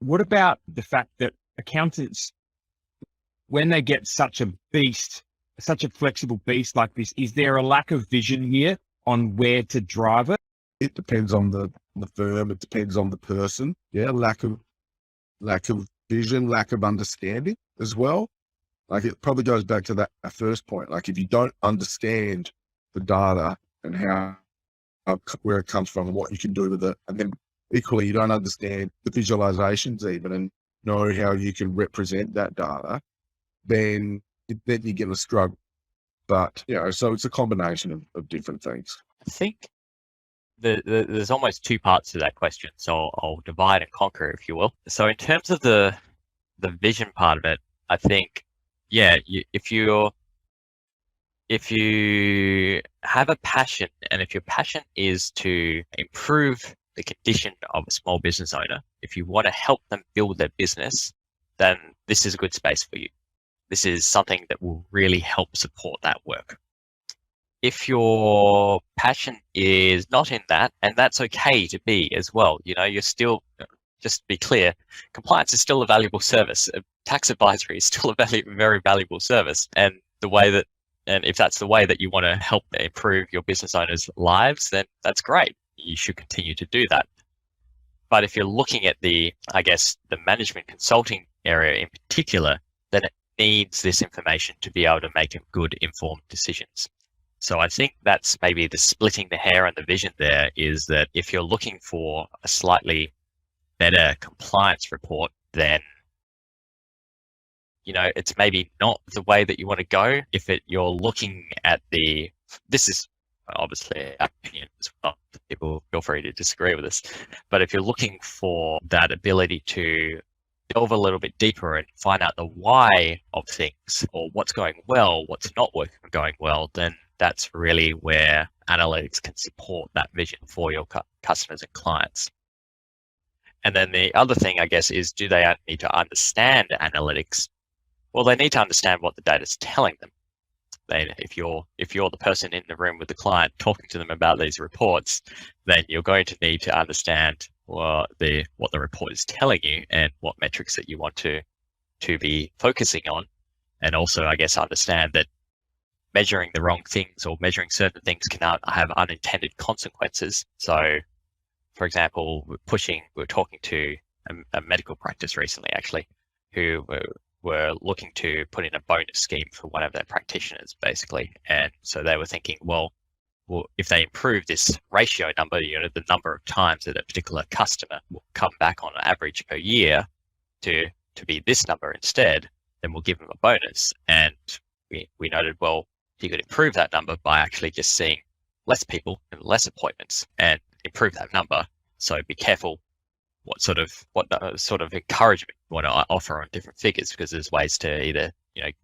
what about the fact that accountants, when they get such a flexible beast like this, is there a lack of vision here on where to drive it? It depends on the firm. It depends on the person. Yeah, lack of vision, lack of understanding as well. Like, it probably goes back to that first point. Like, if you don't understand the data and where it comes from and what you can do with it, and then equally you don't understand the visualizations even and know how you can represent that data, then you're going to struggle. But, so it's a combination of different things. I think there's almost two parts to that question, so I'll divide and conquer, if you will. So in terms of the vision part of it, I think, if you have a passion, and if your passion is to improve the condition of a small business owner, if you want to help them build their business, then this is a good space for you. This is something that will really help support that work. If your passion is not in that, and that's okay to be as well, you're still, just to be clear, compliance is still a valuable service. Tax advisory is still a very valuable service. And if that's the way that you want to help improve your business owners' lives, then that's great. You should continue to do that. But if you're looking at the management consulting area in particular, then it needs this information to be able to make good informed decisions. So I think that's maybe the splitting the hair and the vision there, is that if you're looking for a slightly better compliance report, then it's maybe not the way that you want to go. If you're looking at this is obviously our opinion as well. People feel free to disagree with us. But if you're looking for that ability to delve a little bit deeper and find out the why of things, or what's going well, what's not going well, then that's really where analytics can support that vision for your customers and clients. And then the other thing, I guess, is, do they need to understand analytics? Well, they need to understand what the data is telling them. If you're the person in the room with the client talking to them about these reports, then you're going to need to understand what the report is telling you and what metrics that you want to be focusing on. And also, I guess, understand that measuring the wrong things or measuring certain things can have unintended consequences. So, for example, we were talking to a medical practice recently, actually, who were looking to put in a bonus scheme for one of their practitioners, basically. And so they were thinking, well, if they improve this ratio number, the number of times that a particular customer will come back on average per year to be this number instead, then we'll give them a bonus. And we noted, well, you could improve that number by actually just seeing less people and less appointments and improve that number. So be careful what sort of encouragement you want to offer on different figures, because there's ways to either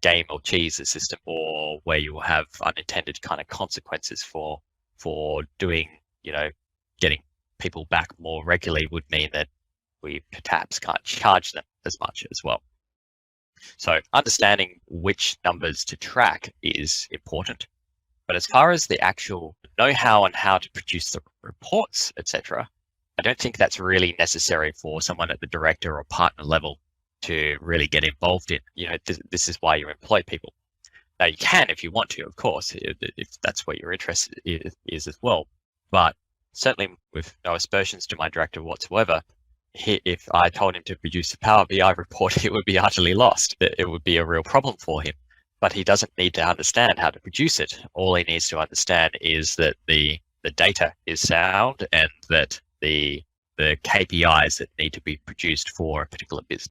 game or cheese the system, or where you will have unintended kind of consequences for doing getting people back more regularly would mean that we perhaps can't charge them as much as well. So understanding which numbers to track is important. But as far as the actual know-how and how to produce the reports, etc., I don't think that's really necessary for someone at the director or partner level to really get involved in. This is why you employ people. Now, you can if you want to, of course, if that's what your interest is as well. But certainly with no aspersions to my director whatsoever, if I told him to produce a Power BI report, it would be utterly lost. It would be a real problem for him. But he doesn't need to understand how to produce it. All he needs to understand is that the data is sound, and that the KPIs that need to be produced for a particular business